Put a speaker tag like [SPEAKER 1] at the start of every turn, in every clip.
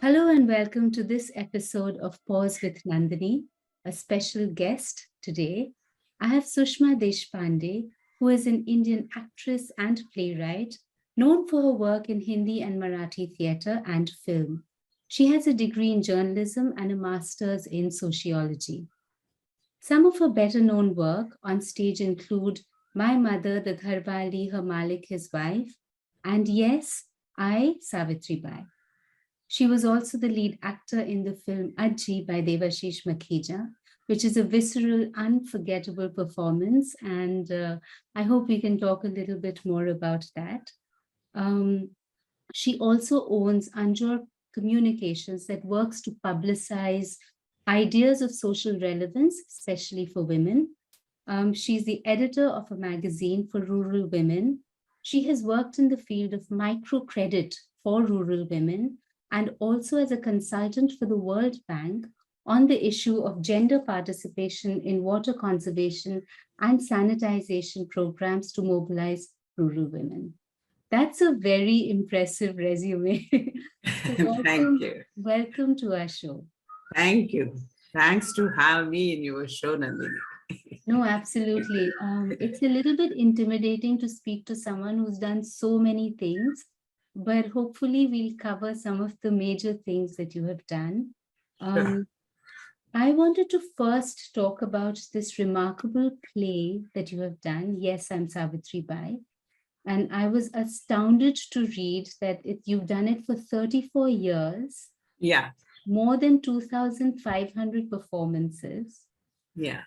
[SPEAKER 1] Hello and welcome to this episode of Pause with Nandini, a special guest today. I have Sushma Deshpande, who is an Indian actress and playwright, known for her work in Hindi and Marathi theatre and film. She has a degree in journalism and a master's in sociology. Some of her better known work on stage include My Mother, the Gharbali, Her Malik, His Wife, and yes, I, Savitribai. She was also the lead actor in the film Ajji by Devashish Makhija, which is a visceral, unforgettable performance. And I hope we can talk a little bit more about that. Um, she also owns Anjor Communications that works to publicize ideas of social relevance, especially for women. She's the editor of a magazine for rural women. She has worked in the field of microcredit for rural women and also as a consultant for the World Bank on the issue of gender participation in water conservation and sanitization programs to mobilize rural women. That's a very impressive resume. So
[SPEAKER 2] Thank you.
[SPEAKER 1] welcome to our show.
[SPEAKER 2] Thank you. Thanks to have me in your show, Nandini.
[SPEAKER 1] No, absolutely. It's a little bit intimidating to speak to someone who's done so many things, but hopefully we'll cover some of the major things that you have done.
[SPEAKER 2] Sure.
[SPEAKER 1] I wanted to first talk about this remarkable play that you have done. Yes, I'm Savitri Bai. And I was astounded to read that you've done it for 34 years,
[SPEAKER 2] Yeah.
[SPEAKER 1] more than 2,500 performances.
[SPEAKER 2] Yeah.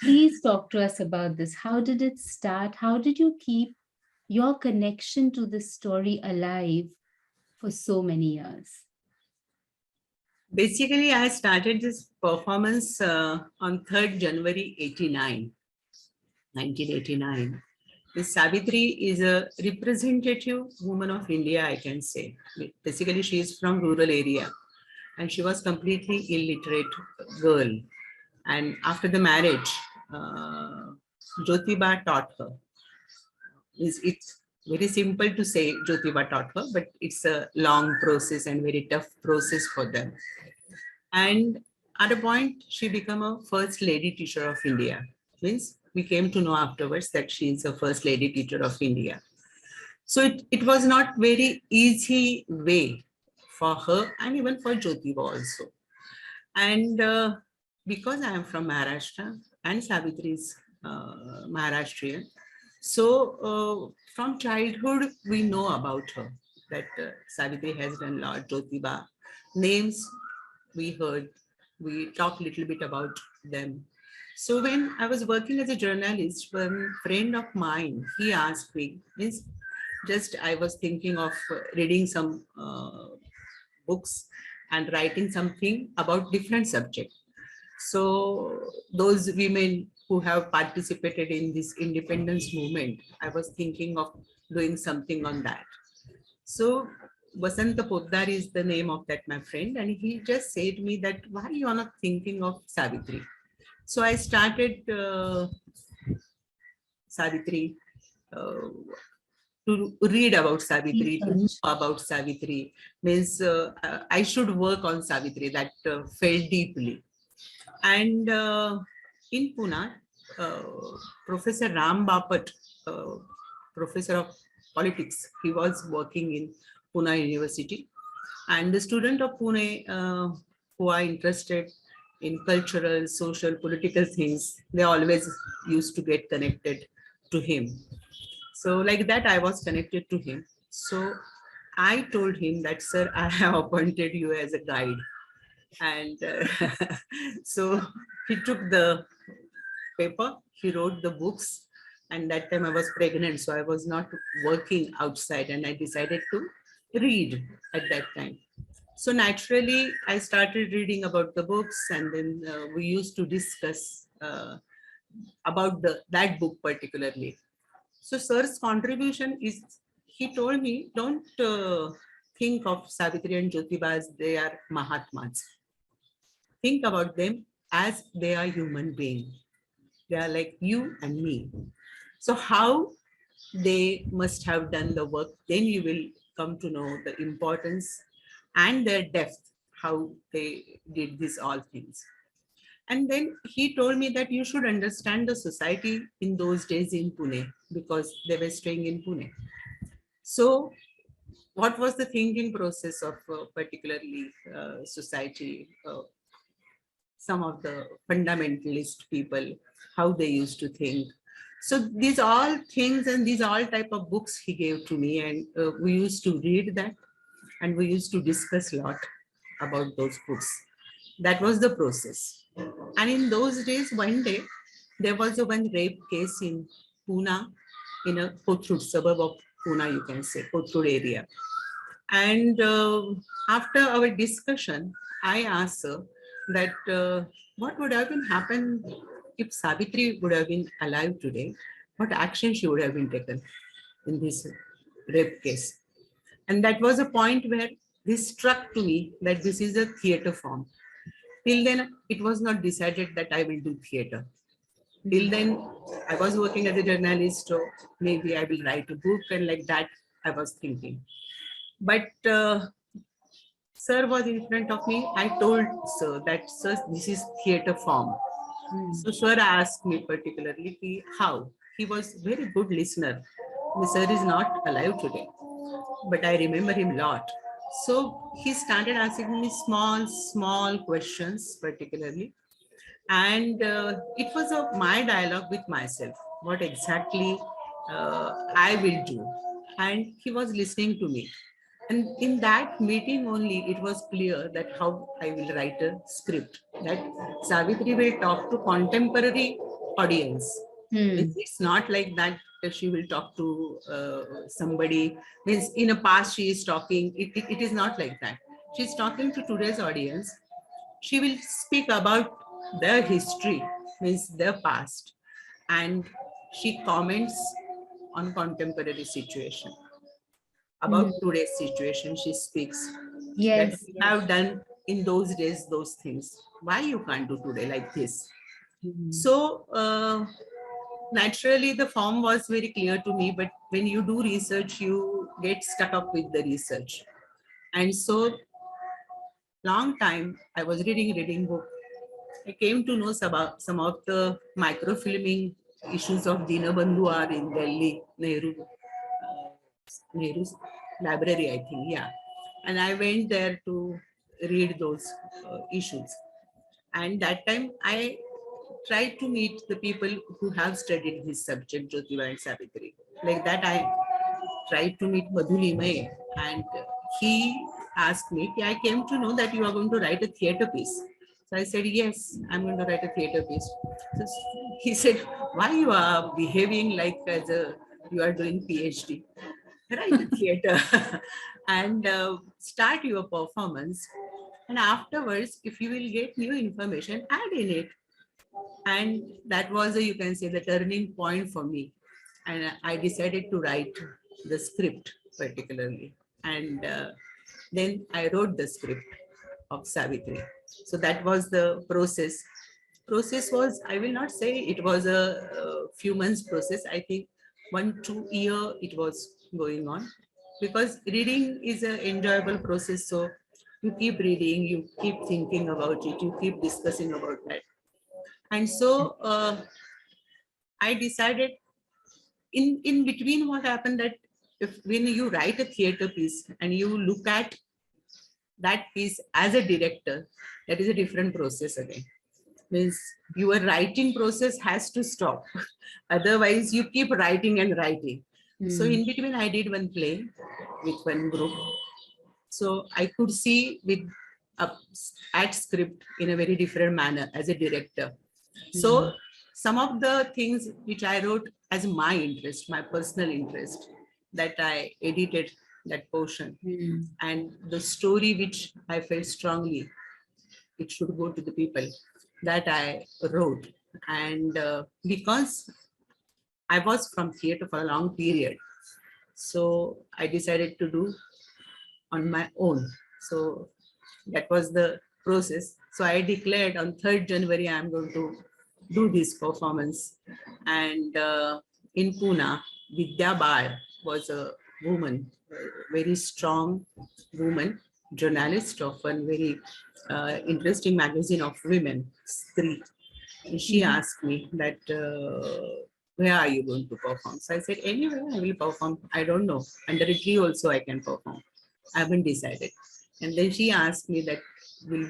[SPEAKER 1] Please talk to us about this. How did it start? How did you keep your connection to this story alive for so many years?
[SPEAKER 2] Basically, I started this performance on 3rd January 1989. This Savitri is a representative woman of India, I can say. Basically, she is from rural area and she was completely illiterate girl. And after the marriage, Jyotiba taught her. It's very simple to say Jyotiba taught her, but it's a long process and very tough process for them. And at a point, she became a first lady teacher of India. Means we came to know afterwards that she is a first lady teacher of India. So it was not very easy way for her and even for Jyotiba also. And because I am from Maharashtra and Savitri is Maharashtrian, so from childhood we know about her that Savitri has done a lot. Jyotiba names we heard, we talked a little bit about them. So when I was working as a journalist, one friend of mine, he asked me, means just I was thinking of reading some books and writing something about different subject. So those women who have participated in this independence movement, I was thinking of doing something on that. So Vasanta Poddar is the name of that my friend, and he just said me that why you are not thinking of Savitri. So I started Savitri to read about Savitri, to know
[SPEAKER 1] Research.
[SPEAKER 2] about Savitri. Means I should work on Savitri. That felt deeply. And in Pune, uh, Professor Ram Bapat, uh, professor of politics, he was working in Pune University. And the student of Pune who are interested in cultural, social, political things, they always used to get connected to him. So like that, I was connected to him. So I told him that, sir, I have appointed you as a guide. And so he took the paper, he wrote the books. And that time I was pregnant, so I was not working outside, and I decided to read at that time. So naturally, I started reading about the books, and then we used to discuss about that book particularly. So sir's contribution is, he told me, don't think of Savitri and Jyotiba as they are Mahatmas. Think about them as they are human beings. They are like you and me. So how they must have done the work, then you will come to know the importance and their depth, how they did these all things. And then he told me that you should understand the society in those days in Pune, because they were staying in Pune. So what was the thinking process of particularly society, some of the fundamentalist people, how they used to think. So these all things and these all type of books he gave to me, and we used to read that, and we used to discuss a lot about those books. That was the process. And in those days, one day, there was a one rape case in Pune, in a Kothur suburb of Pune, you can say, Kothur area. And after our discussion, I asked her that what would have been happened if Savitri would have been alive today, what action she would have been taken in this rape case. And that was a point where this struck to me that this is a theater form. Till then, it was not decided that I will do theater. Till then, I was working as a journalist, so maybe I will write a book, and like that, I was thinking. But sir was in front of me. I told sir that, sir, this is theater form. So sir asked me particularly how. He was very good listener. The sir is not alive today, but I remember him a lot. So he started asking me small questions particularly. And it was my dialogue with myself, what exactly I will do. And he was listening to me. And in that meeting only, it was clear that how I will write a script, that Savitri will talk to contemporary audience. It's not like that she will talk to somebody, means in a past she is talking. It is not like that. She's talking to today's audience. She will speak about their history, means their past, and she comments on contemporary situation. About today's situation, she speaks that
[SPEAKER 1] Yes.
[SPEAKER 2] we have done in those days those things. Why you can't do today like this? So naturally, the form was very clear to me. But when you do research, you get stuck up with the research. And so, long time I was reading book. I came to know some of the microfilming issues of Dinabandhu are in Delhi, Nehru's library, I think, yeah. And I went there to read those issues. And that time I tried to meet the people who have studied this subject, Jyotiba and Savitri. Like that, I tried to meet Madhuli May, and he asked me, I came to know that you are going to write a theater piece. So I said, yes, I'm going to write a theater piece. So he said, why you are behaving like as a you are doing PhD? Write a theater and start your performance. And afterwards, if you will get new information, add in it. And that was you can say the turning point for me. And I decided to write the script particularly. And then I wrote the script of Savitri. So that was the process was, I will not say it was a few months process. I think 1-2 year it was going on, because reading is an enjoyable process. So you keep reading, you keep thinking about it, you keep discussing about that. And so I decided in between what happened, that if when you write a theater piece and you look at that piece as a director, that is a different process again. Means your writing process has to stop. Otherwise, you keep writing and writing. So in between, I did one play with one group. So I could see with at script in a very different manner as a director. So some of the things which I wrote as my interest, my personal interest, that I edited that portion, and the story which I felt strongly it should go to the people, that I wrote. And because I was from theater for a long period, so I decided to do on my own. So that was the process. So I declared on 3rd January, I'm going to do this performance. And in Pune, Vidya Bal was a woman, a very strong woman. journalist of one very interesting magazine of women, Stree. She
[SPEAKER 1] Mhm.
[SPEAKER 2] asked me that, where are you going to perform? So I said, anywhere I will perform. I don't know. Under a tree also I can perform. I haven't decided. And then she asked me that, will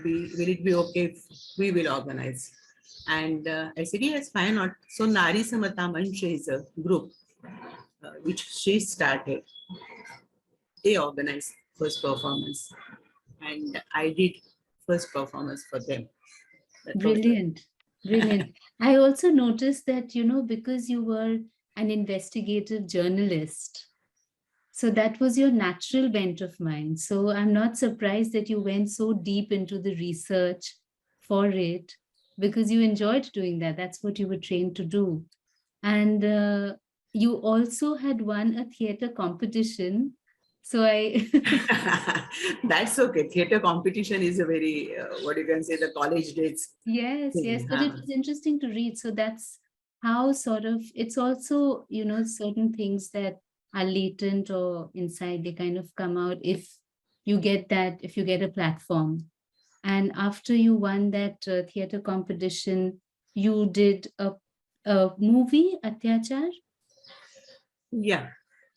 [SPEAKER 2] it be okay if we will organize? And I said, yes, why not? So Nari Samata Manch is a group which she started. They organized first performance, and I did first performance for them. That was
[SPEAKER 1] Brilliant. Brilliant. I also noticed that, because you were an investigative journalist, so that was your natural bent of mind. So I'm not surprised that you went so deep into the research for it because you enjoyed doing that. That's what you were trained to do. And you also had won a theater competition. So I,
[SPEAKER 2] that's okay. Theater competition is a very, what you can say, the college days
[SPEAKER 1] yes, yes,
[SPEAKER 2] thing.
[SPEAKER 1] but it was interesting to read. So that's how sort of, it's also, certain things that are latent or inside, they kind of come out if you get a platform. And after you won that theater competition, you did a movie, Atyachar,
[SPEAKER 2] Yeah,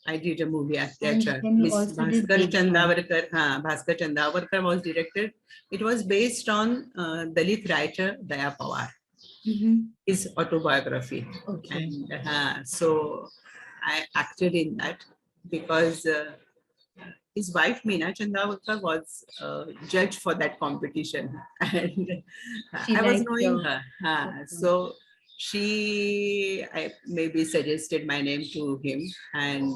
[SPEAKER 2] I did a movie at
[SPEAKER 1] and
[SPEAKER 2] theatre.
[SPEAKER 1] then you
[SPEAKER 2] Miss
[SPEAKER 1] also did
[SPEAKER 2] Bhaskar
[SPEAKER 1] Deshpande.
[SPEAKER 2] Chandavarkar, Bhaskar Chandavarkar was directed. It was based on Dalit writer Daya Pawar,
[SPEAKER 1] Mm-hmm.
[SPEAKER 2] his autobiography.
[SPEAKER 1] Okay.
[SPEAKER 2] And so I acted in that because his wife Meena Chandavarkar was judge for that competition, and
[SPEAKER 1] She
[SPEAKER 2] I was
[SPEAKER 1] liked
[SPEAKER 2] knowing
[SPEAKER 1] your
[SPEAKER 2] her.
[SPEAKER 1] performance.
[SPEAKER 2] So I maybe suggested my name to him, and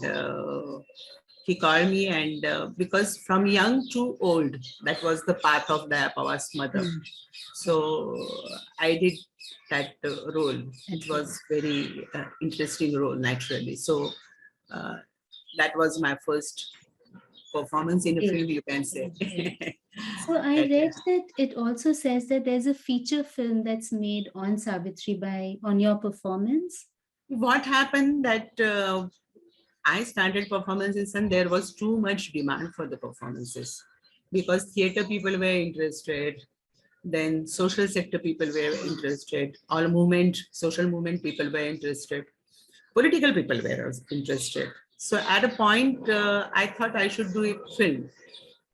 [SPEAKER 2] he called me, and because from young to old, that was the path of the Pawa's mother.
[SPEAKER 1] Hmm.
[SPEAKER 2] So I did that role. It
[SPEAKER 1] That's
[SPEAKER 2] was very interesting role, naturally. So uh, that was my first performance in a
[SPEAKER 1] great.
[SPEAKER 2] film, you can say.
[SPEAKER 1] Great. So I
[SPEAKER 2] That,
[SPEAKER 1] read that it also says that there's a feature film that's made on Savitribai on your performance.
[SPEAKER 2] what happened that I started performances and there was too much demand for the performances because theater people were interested, then social sector people were interested, all movement, social movement people were interested, political people were also interested. So at a point, I thought I should do a film,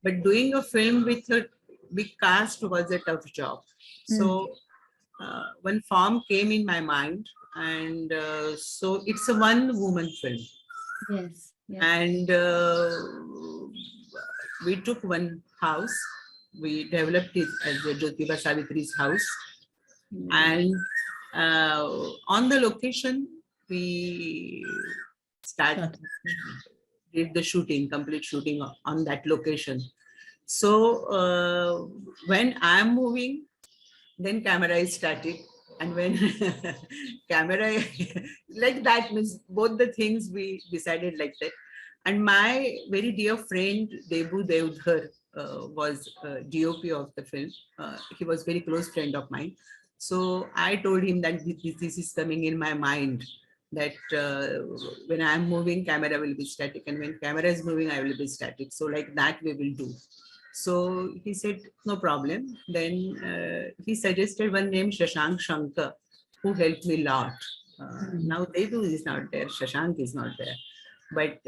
[SPEAKER 2] but doing a film with a big cast was a tough job.
[SPEAKER 1] Hmm.
[SPEAKER 2] So one form came in my mind, and so it's a one woman film,
[SPEAKER 1] Yes. Yeah.
[SPEAKER 2] and we took one house, we developed it as the Jyotiba Savitri's house,
[SPEAKER 1] Hmm.
[SPEAKER 2] and on the location we start
[SPEAKER 1] Shot.
[SPEAKER 2] did the shooting, complete shooting on that location. So when I'm moving, then camera is static, and when camera like that, means both the things we decided like that. And my very dear friend Debu Devdhar was DOP of the film. He was very close friend of mine, so I told him that this is coming in my mind, that when I'm moving, camera will be static, and when camera is moving, I will be static, so like that we will do. So he said, no problem. Then he suggested one name, Shashank Shankar, who helped me a lot.
[SPEAKER 1] Hmm.
[SPEAKER 2] Now Devu is not there, Shashank is not there. But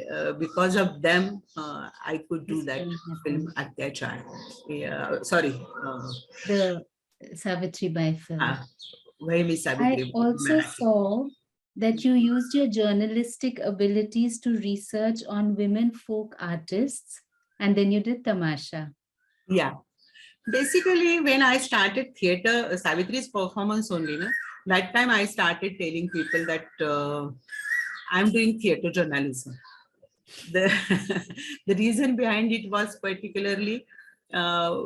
[SPEAKER 2] because of them, I could do
[SPEAKER 1] This
[SPEAKER 2] that
[SPEAKER 1] film
[SPEAKER 2] film
[SPEAKER 1] happened.
[SPEAKER 2] Atyachar. Yeah, sorry,
[SPEAKER 1] The Savitribai film.
[SPEAKER 2] Vhay Miss
[SPEAKER 1] I
[SPEAKER 2] Savitri,
[SPEAKER 1] also
[SPEAKER 2] Marathi.
[SPEAKER 1] saw that you used your journalistic abilities to research on women folk artists, and then you did Tamasha.
[SPEAKER 2] Yeah. Basically, when I started theater, Savitri's performance only, na, that time I started telling people that I'm doing theater journalism. The, the reason behind it was particularly, uh,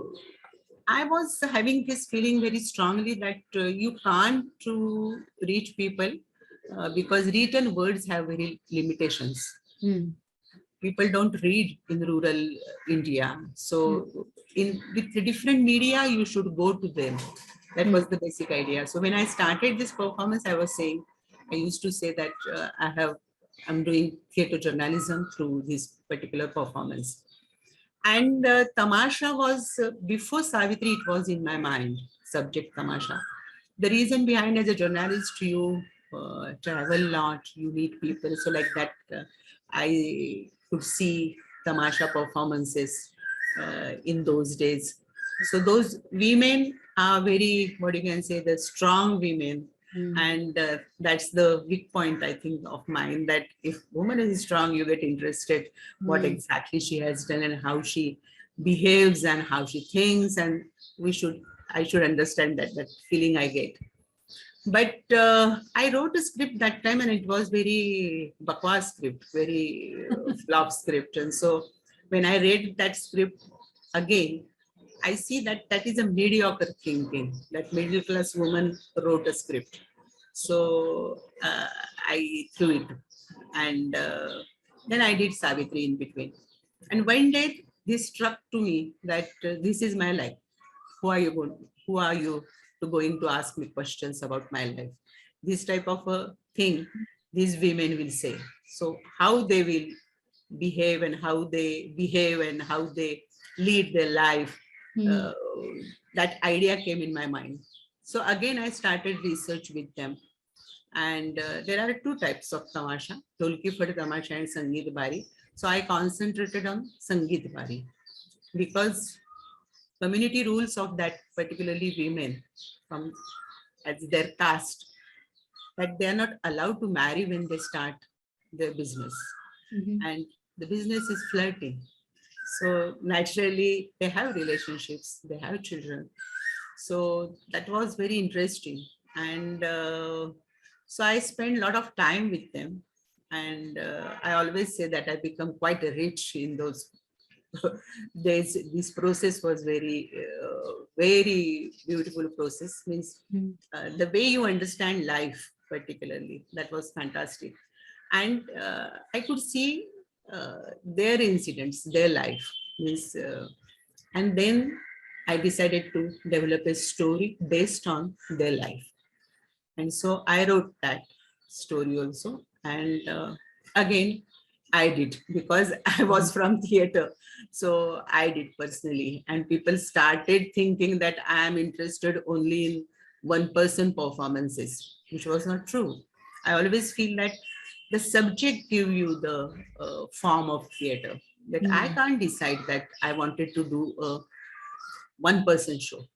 [SPEAKER 2] I was having this feeling very strongly that you can't to reach people because written words have very limitations.
[SPEAKER 1] Hmm.
[SPEAKER 2] People don't read in rural India.
[SPEAKER 1] Hmm.
[SPEAKER 2] So in with the different media, you should go to them. That
[SPEAKER 1] Hmm.
[SPEAKER 2] was the basic idea. So when I started this performance, I used to say that I'm doing theater journalism through this particular performance. And Tamasha was, before Savitri, it was in my mind, subject Tamasha. The reason behind, as a journalist, you travel a lot, you meet people. So like that, I could see Tamasha performances in those days. So those women are very, what you can say, the strong women. And that's the weak point, I think, of mine, that if woman is strong, you get interested what exactly she has done and how she behaves and how she thinks. And I should understand that feeling I get. But I wrote a script that time, and it was very bakwas script, very flop script. And so when I read that script again, I see that that is a mediocre thinking. That middle class woman wrote a script. So I threw it, and then I did Savitri in between. And one day this struck to me that this is my life. Who are you going? Who are you to going to ask me questions about my life? This type of a thing these women will say. So how they will behave and how they lead their life. Uh, that idea came in my mind. So again, I started research with them. And there are two types of tamasha, Dolki for tamasha and Sangeet Bari. So I concentrated on Sangeet Bari because community rules of that, particularly women from as their caste, that they are not allowed to marry when they start their business. And the business is flirting. So naturally, they have relationships, they have children. So that was very interesting. And so I spent a lot of time with them. And I always say that I become quite rich in those days. This process was very beautiful process. Means the way you understand life, particularly, that was fantastic. And I could see their incidents, their life. Means, and then I decided to develop a story based on their life. And so I wrote that story also. And again, I did because I was from theater. So I did personally. And people started thinking that I am interested only in one person performances, which was not true. I always feel that the subject give you the form of theater, that I can't decide that I wanted to do a one person show.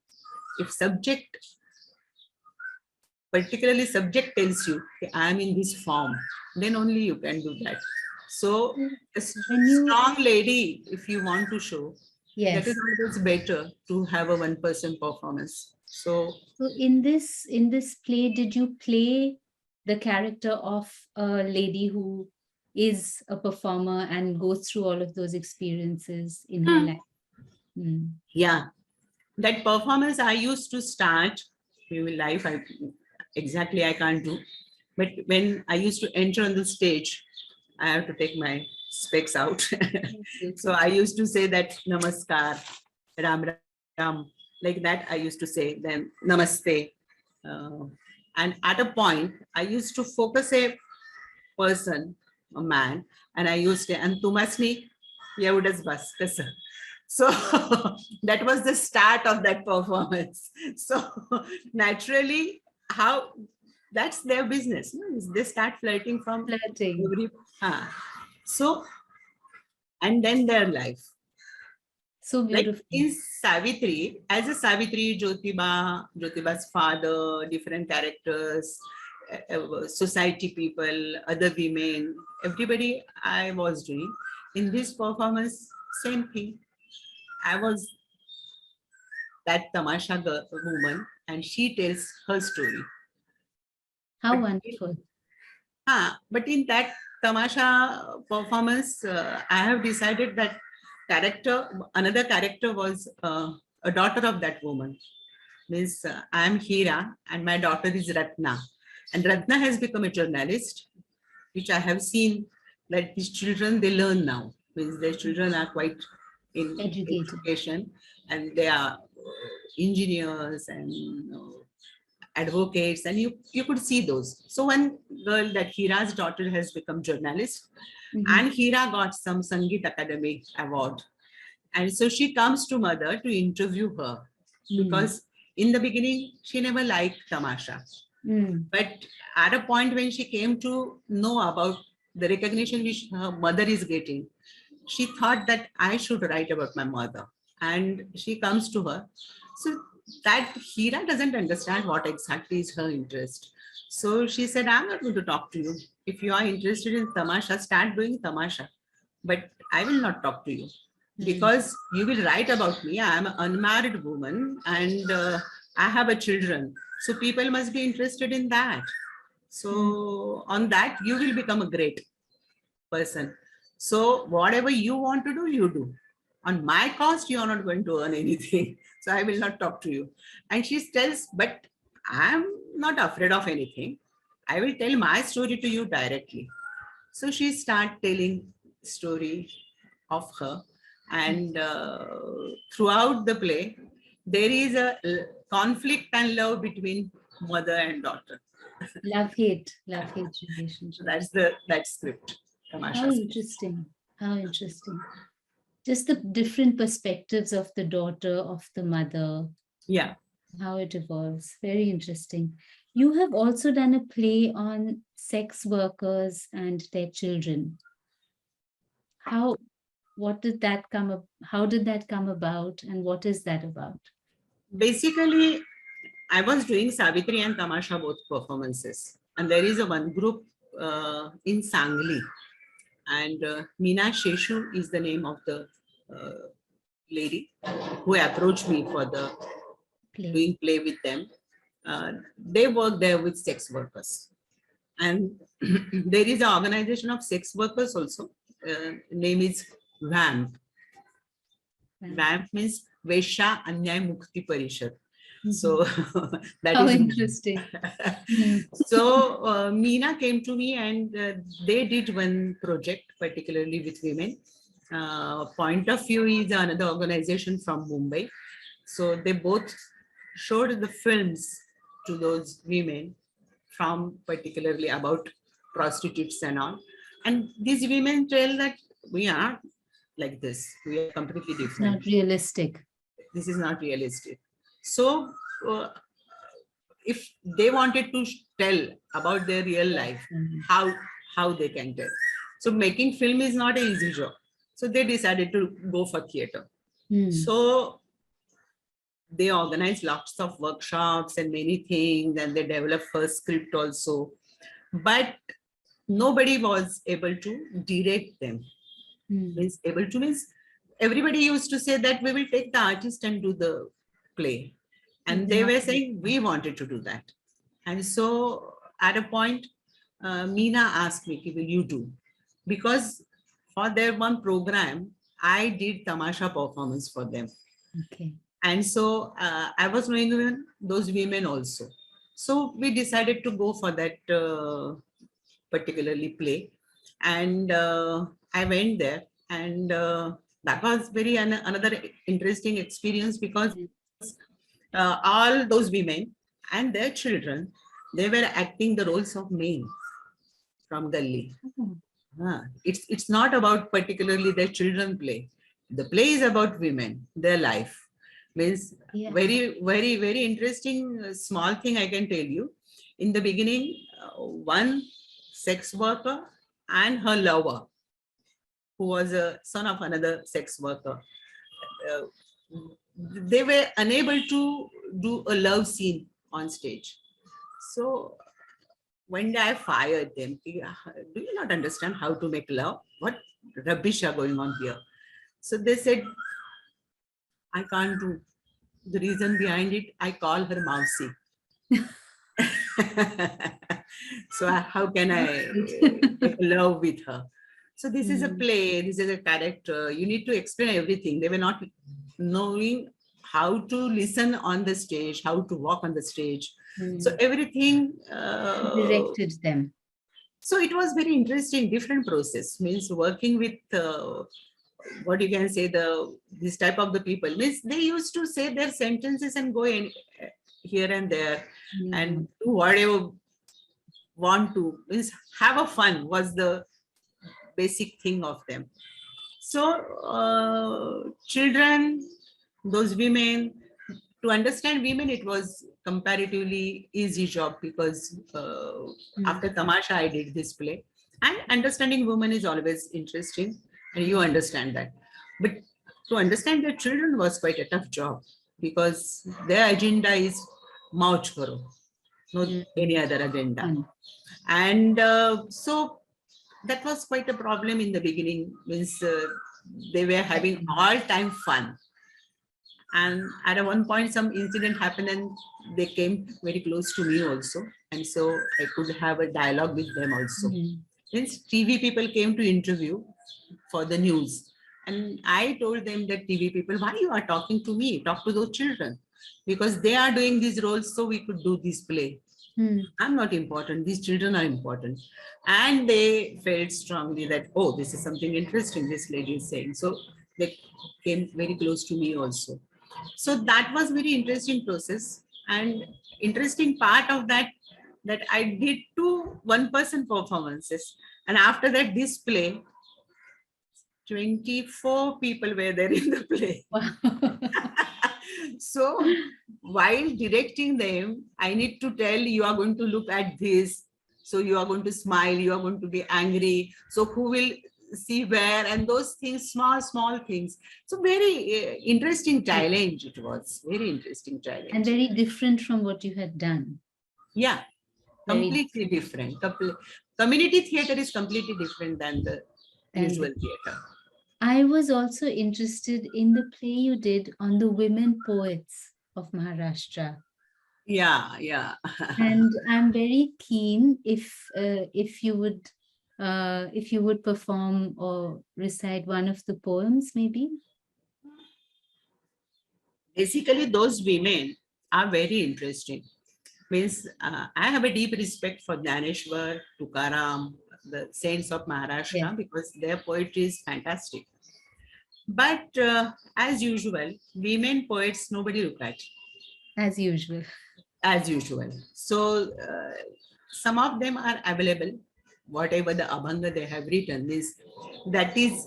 [SPEAKER 2] If subject, particularly subject tells you, "Okay, I am in this form," then only you can do that. So a strong lady, if you want to show, that is always better to have a one person performance. So
[SPEAKER 1] in this play, did you play the character of a lady who is a performer and goes through all of those experiences in her life?
[SPEAKER 2] yeah, that performance I used to start in life. Exactly I can't do, but when I used to enter on the stage, I have to take my specs out. So I used to say that namaskar, ram ram, like that I used to say, then namaste. And at a point I used to focus a person, a man, and I used to, and tumasni yeudas bas kasa. So that was the start of that performance. So naturally, how that's their business. They start flirting from every. So, and then their life.
[SPEAKER 1] So beautiful.
[SPEAKER 2] Like in Savitri, as a Savitri, Jyotiba's father, different characters, society people, other women, everybody I was doing. In this performance, same thing. I was that Tamasha woman, and she tells her story.
[SPEAKER 1] How wonderful.
[SPEAKER 2] But in that Tamasha performance, I have decided that another character was a daughter of that woman. Means I am Hira and my daughter is Ratna. And Ratna has become a journalist, which I have seen that these children, they learn now. Means their children are quite in education, and they are engineers and advocates, and you could see those. So one girl, that Hira's daughter, has become journalist, and Hira got some Sangeet Academy award. And so she comes to mother to interview her because in the beginning, she never liked Tamasha. But at a point when she came to know about the recognition which her mother is getting, she thought that I should write about my mother. And she comes to her. So that Hira doesn't understand what exactly is her interest. So she said, I'm not going to talk to you. If you are interested in Tamasha, start doing Tamasha. But I will not talk to you because you will write about me. I am an unmarried woman and I have a children. So people must be interested in that. So on that, you will become a great person. So whatever you want to do, you do. On my cost, you are not going to earn anything. So I will not talk to you. And she tells, but I'm not afraid of anything. I will tell my story to you directly. So she started telling story of her. And throughout the play, there is a conflict and love between mother and daughter.
[SPEAKER 1] Love-hate relationship.
[SPEAKER 2] That's that script. Tamasha
[SPEAKER 1] How
[SPEAKER 2] script.
[SPEAKER 1] interesting. How interesting. Just the different perspectives of the daughter, of the mother.
[SPEAKER 2] Yeah.
[SPEAKER 1] How it evolves. Very interesting. You have also done a play on sex workers and their children. How did that come about, and what is that about?
[SPEAKER 2] Basically, I was doing Savitri and Tamasha both performances. And there is a one group in Sangli. And Meena Sheshu is the name of the lady who approached me for the doing play with them. They work there with sex workers. And there is an organization of sex workers also. Name is Vhay. Vhay means Vesha Anyay Mukti Parishad. So that
[SPEAKER 1] How
[SPEAKER 2] is
[SPEAKER 1] interesting.
[SPEAKER 2] So Meena came to me and they did one project, particularly with women. Point of View is another organization from Mumbai. So they both showed the films to those women from particularly about prostitutes and all. And these women tell that we are not like this. We are completely different.
[SPEAKER 1] Not realistic.
[SPEAKER 2] This is not realistic. So if they wanted to tell about their real life, how they can tell. So making film is not an easy job. So they decided to go for theater. So they organized lots of workshops and many things, and they developed first script also. But nobody was able to direct them. Means able to means everybody used to say that we will take the artist and do the play. And they were saying, we wanted to do that. And so at a point, Meena asked me, will you do? Because for their one program, I did Tamasha performance for them.
[SPEAKER 1] Okay.
[SPEAKER 2] And so I was knowing those women also. So we decided to go for that particularly play. And I went there. And that was very another interesting experience because all those women and their children, they were acting the roles of men from Gully. It's not about particularly their children play. The play is about women, their life. Means very, very, very interesting small thing I can tell you. In the beginning, one sex worker and her lover, who was a son of another sex worker, they were unable to do a love scene on stage. So one day I fired them. Do you not understand how to make love? What rubbish are going on here? So they said, I can't do. The reason behind it, I call her Mausi. So how can I make love with her? So this is a play, this is a character. You need to explain everything. They were not knowing how to listen on the stage, how to walk on the stage. So everything
[SPEAKER 1] directed them.
[SPEAKER 2] So it was very interesting, different process. Means working with what you can say, this type of the people. Means they used to say their sentences and go in here and there and do whatever want to. Means have a fun was the basic thing of them. So children, those women, to understand women, it was comparatively easy job because after Tamasha, I did this play. And understanding women is always interesting, and you understand that. But to understand their children was quite a tough job because their agenda is mouch karo, no any other agenda. And so that was quite a problem in the beginning, means they were having all time fun. And at one point, some incident happened and they came very close to me also. And so I could have a dialogue with them also. Means TV people came to interview for the news. And I told them that TV people, why you are talking to me? Talk to those children. Because they are doing these roles, so we could do this play. I'm not important. These children are important. And they felt strongly that, oh, this is something interesting this lady is saying. So they came very close to me also. So that was very interesting process. And interesting part of that, that I did 2 one-person performances. And after that display, 24 people were there in the play. So while directing them, I need to tell you are going to look at this. So you are going to smile, you are going to be angry. So who will see where, and those things, small things. So very interesting challenge it was. Very interesting challenge.
[SPEAKER 1] And very different from what you had done.
[SPEAKER 2] Yeah, completely different. Community theater is completely different than the usual theater.
[SPEAKER 1] I was also interested in the play you did on the women poets of Maharashtra.
[SPEAKER 2] Yeah.
[SPEAKER 1] And I'm very keen if you would perform or recite one of the poems, maybe.
[SPEAKER 2] Basically, those women are very interesting. Means I have a deep respect for Dhaneshwar, Tukaram, the saints of Maharashtra, because their poetry is fantastic. But as usual, women poets, nobody look at.
[SPEAKER 1] As usual.
[SPEAKER 2] As usual. So some of them are available. Whatever the abhanga they have written is, that is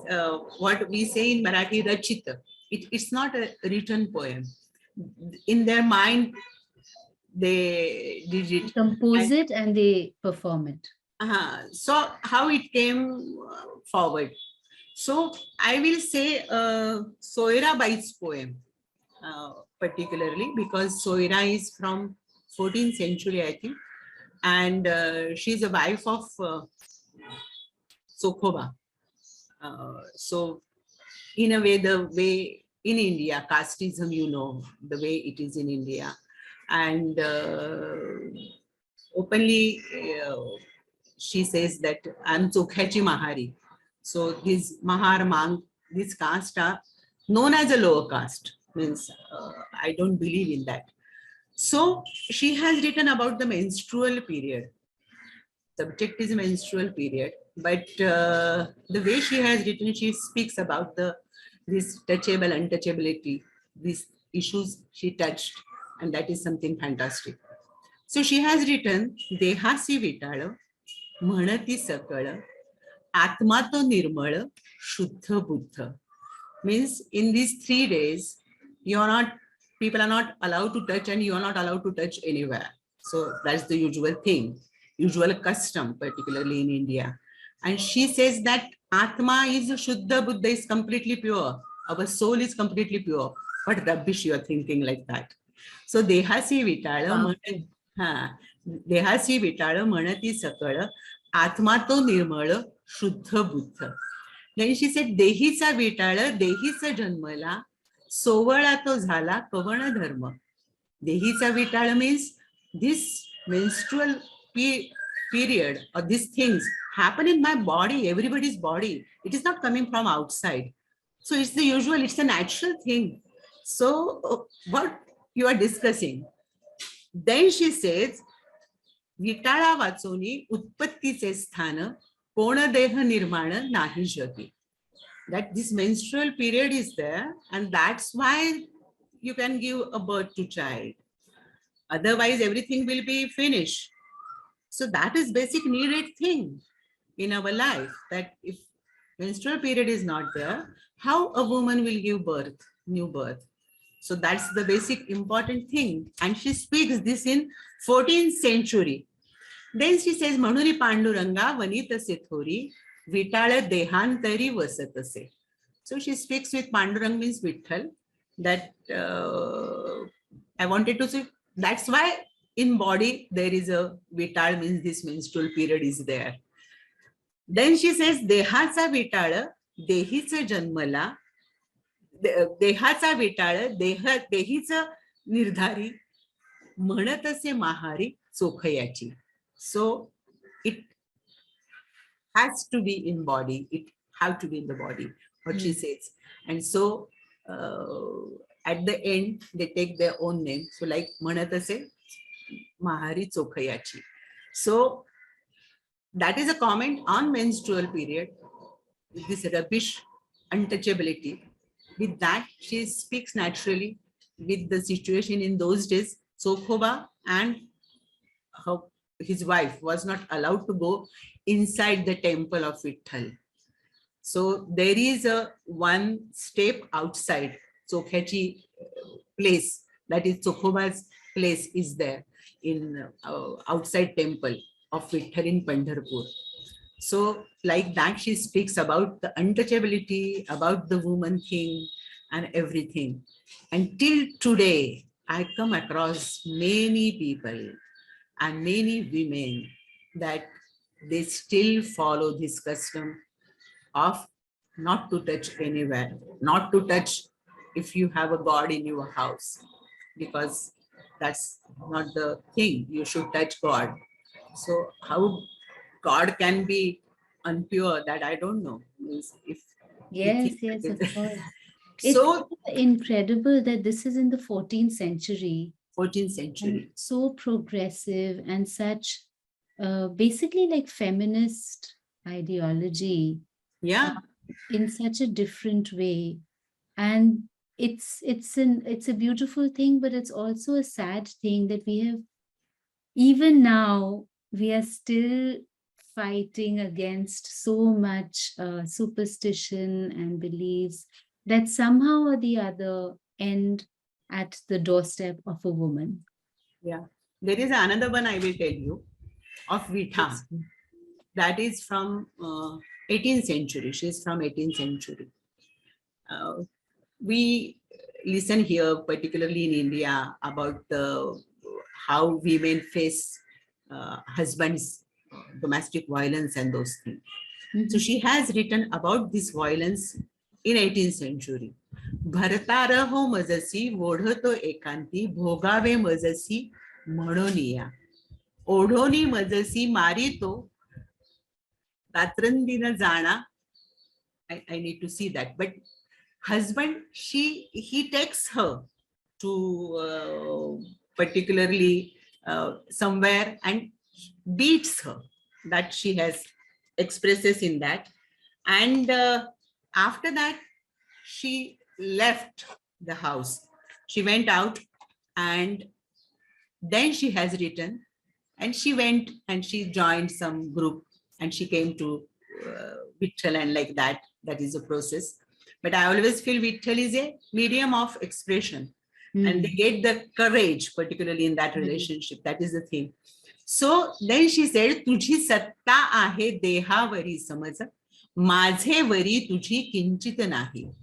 [SPEAKER 2] what we say in Marathi, rachita. It's not a written poem. In their mind, they did it.
[SPEAKER 1] Compose it and they perform it.
[SPEAKER 2] So how it came forward. So I will say Soirabai's poem, particularly because Soira is from 14th century, I think. And she's a wife of Sokhoba. So in a way, the way in India, casteism, the way it is in India. And openly, she says that I'm Chokhachi Mahari. So these Mahar Mang, this caste are known as a lower caste. Means I don't believe in that. So she has written about the menstrual period. Subject is menstrual period, but the way she has written, she speaks about this touchable, untouchability, these issues she touched, and that is something fantastic. So she has written, Dehasi Vitala, म्हणती सकळ, आत्मा तो निर्मळ, शुद्ध Buddha. Means in these 3 days, people are not allowed to touch, and you are not allowed to touch anywhere. So that's the usual thing, usual custom, particularly in India. And she says that Atma is Shuddha Buddha, is completely pure. Our soul is completely pure. What rubbish you are thinking like that. So Dehasi Vitala, Dehasi Vitala Manati Sakala, Atma to Nirmala, Shuddha Buddha. Then she said, देहीचा विटाळ देहीचा जन्मला सोवळा तो झाला कवण धर्म. देहीचा विटाळ means this menstrual period or these things happen in my body, everybody's body. It is not coming from outside. So it's the usual, it's a natural thing. So what you are discussing. Then she says, विटाळा वाचोनी उत्पत्तीचे स्थान कोण देह निर्माण नाही जगी. That this menstrual period is there, and that's why you can give a birth to child. Otherwise, everything will be finished. So that is basic needed thing in our life, that if menstrual period is not there, how a woman will give birth, new birth? So that's the basic important thing. And she speaks this in 14th century. Then she says, Manuri Panduranga vanitase thori, vitala dehantari vasatase. So she speaks with Pandurang means Vitthal. That I wanted to say, that's why in body there is a vital means this menstrual period is there. Then she says, Dehacha vitala, dehicha janmala, देहाचा विटाळ देहीचा निर्धारी म्हणत असे महारी चोखयाची. So it has to be in body, it have to be in the body, what she says. And so at the end they take their own name, so like म्हणत असे महारी चोखयाची. So that is a comment on menstrual period, this rubbish untouchability. With that, she speaks naturally with the situation in those days. Sokhoba and his wife was not allowed to go inside the temple of Vitthal. So there is a one step outside Sokhyachi place, that is Sokhoba's place is there in outside temple of Vitthal in Pandharpur. So like that, she speaks about the untouchability, about the woman thing and everything. Until today, I come across many people and many women that they still follow this custom of not to touch anywhere, not to touch if you have a God in your house, because that's not the thing. You should touch God. So how God can be unpure, that I don't know. If
[SPEAKER 1] yes, of course.
[SPEAKER 2] So
[SPEAKER 1] it's incredible that this is in the 14th century.
[SPEAKER 2] 14th century.
[SPEAKER 1] So progressive and such basically like feminist ideology.
[SPEAKER 2] Yeah.
[SPEAKER 1] In such a different way. And it's a beautiful thing, but it's also a sad thing that we have, even now, we are still fighting against so much superstition and beliefs that somehow or the other end at the doorstep of a woman.
[SPEAKER 2] Yeah. There is another one I will tell you of Vitha. That is from 18th century. She's from 18th century. We listen here, particularly in India, about how women face husbands' domestic violence and those things. So she has written about this violence in 18th century. भरतारहो मजसी ओढतो एकांती भोगावे मजसी म्हणोनिया ओढोनी मजसी मारितो रात्रंदिन जाणा. I need to see that. But husband, he takes her to particularly somewhere and beats her. That she has expresses in that. And after that, she left the house. She went out, and then she has written, and she went and she joined some group, and she came to Vitthal, and like that. That is a process. But I always feel Vitthal is a medium of expression, and they get the courage, particularly in that relationship. That is the thing. So then she said, तुझी सत्ता आहे देहावरी समज, माझे worry तुझी किंचित नाही.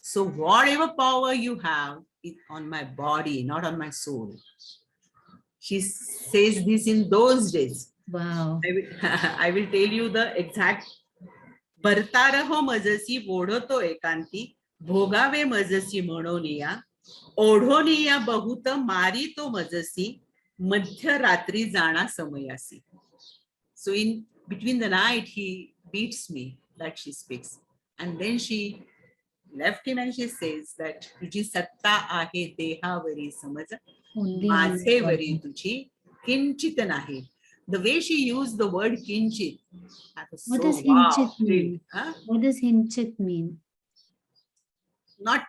[SPEAKER 2] So whatever power you have is on my body, not on my soul. She says this in those days.
[SPEAKER 1] Wow.
[SPEAKER 2] I will tell you the exact. भरतारहो मजसी ओढतो एकांती भोगावे मजसी म्हणोनिया ओढोनिया बहुत मारी तो मजसी मध्य रात्री जाणा समयासी. So in between the night he beats me, that she speaks. And then she left him and she says that तुझी सत्ता आहे देहावरी समज, माझे वरी तुझी किंचित नाही. The way she used the word kinchit.
[SPEAKER 1] What does kinchit mean? Huh? What does kinchit mean?
[SPEAKER 2] Not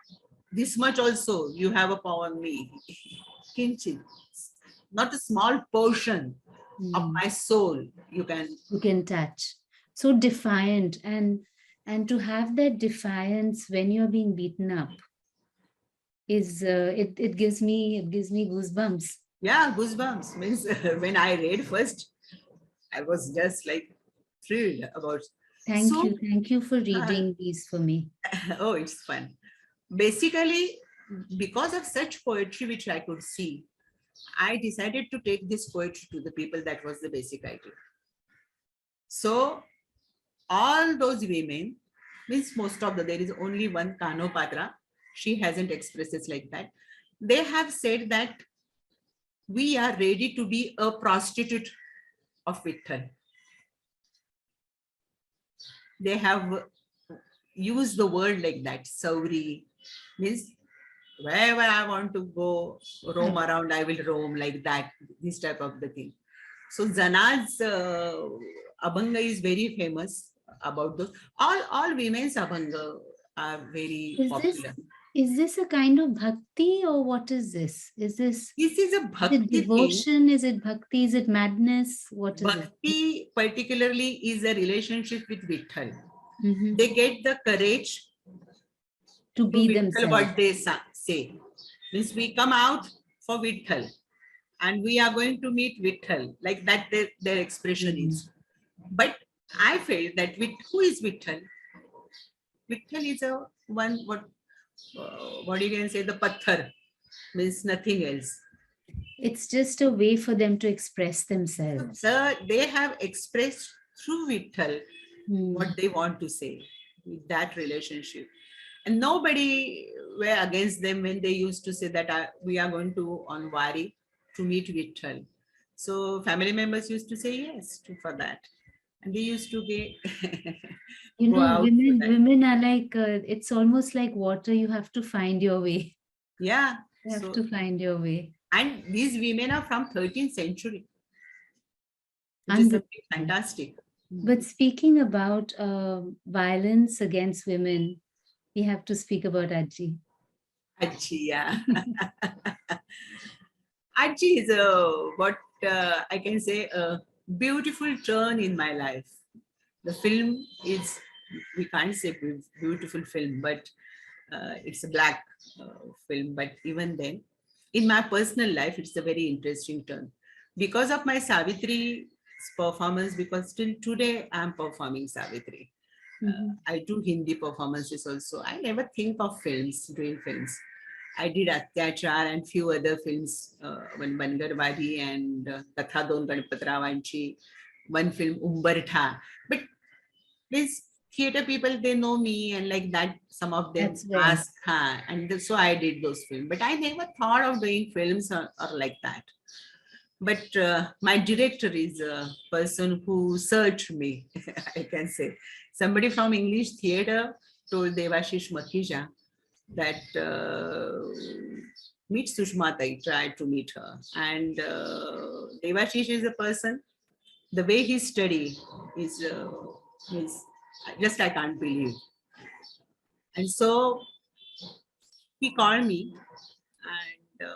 [SPEAKER 2] this much also. You have a power on me. Kinchit. Not a small portion of my soul. You can
[SPEAKER 1] touch. So defiant. And And to have that defiance when you're being beaten up is it gives me goosebumps.
[SPEAKER 2] Yeah, goosebumps means when I read first, I was just like thrilled about. So,
[SPEAKER 1] Thank you for
[SPEAKER 2] uh,
[SPEAKER 1] reading these for me.
[SPEAKER 2] oh, it's fun. Basically, because of such poetry which I could see, I decided to take this poetry to the people. That was the basic idea. So all those women, means most of the, there is only one Kano Patra. She hasn't expressed it like that. They have said that we are ready to be a prostitute of Vitthal. They have used the word like that. Sauri means wherever I want to go, roam around, I will roam like that. This type of the thing. So Zana's Abhanga is very famous about those. All women's Abhanga are very
[SPEAKER 1] Is this
[SPEAKER 2] popular.
[SPEAKER 1] is this a kind of bhakti or what is this?
[SPEAKER 2] This is a
[SPEAKER 1] Is it
[SPEAKER 2] bhakti thing.
[SPEAKER 1] devotion? Is it bhakti? Is it madness? What is it?
[SPEAKER 2] Bhakti particularly is a relationship with Vitthal.
[SPEAKER 1] Mhm.
[SPEAKER 2] They get the courage
[SPEAKER 1] To
[SPEAKER 2] to
[SPEAKER 1] be
[SPEAKER 2] Vitthal
[SPEAKER 1] themselves.
[SPEAKER 2] what they say. Means we come out for Vitthal and we are going to meet Vitthal. Like that their expression
[SPEAKER 1] Mhm.
[SPEAKER 2] is. But I felt that who is Vitthal? Vitthal is a one what you can say, the patthar means nothing else.
[SPEAKER 1] It's just a way for them to express themselves.
[SPEAKER 2] They have expressed through Vitthal
[SPEAKER 1] Hmm.
[SPEAKER 2] what they want to say with that relationship. And nobody were against them when they used to say that we are going to on Wari to meet Vitthal. So family members used to say yes for that. And they used to
[SPEAKER 1] You
[SPEAKER 2] go
[SPEAKER 1] know,
[SPEAKER 2] out for that.
[SPEAKER 1] women are like it's almost like water. You have to find your way.
[SPEAKER 2] Yeah.
[SPEAKER 1] You have
[SPEAKER 2] So,
[SPEAKER 1] to find your way.
[SPEAKER 2] and these women are from 13th century, which is something
[SPEAKER 1] Unbelievable.
[SPEAKER 2] fantastic.
[SPEAKER 1] But speaking about violence against women, we have to speak about Ajji.
[SPEAKER 2] Ajji, yeah. Ajji is what I can say a beautiful turn in my life. The film is, we can't say beautiful film, but it's a black film. But even then, in my personal life, it's a very interesting turn. Because of my Savitri performance, because still today I'm performing Savitri.
[SPEAKER 1] Mhm.
[SPEAKER 2] I do Hindi performances also. I never think of films, doing films. I did Atyachar and few other films, one Bangarwadi and Katha Don Ganapataravanchi, one film Umbartha. But these theater people, they know me and like that, some of them
[SPEAKER 1] That's where.
[SPEAKER 2] ask, huh? And so I did those films. But I never thought of doing films or like that. But my director is a person who searched me, I can say. Somebody from English theater told Devashish Makhija that meet Sushma, try to meet her. And Devashish is a person, the way he study is just I can't believe. And so he called me and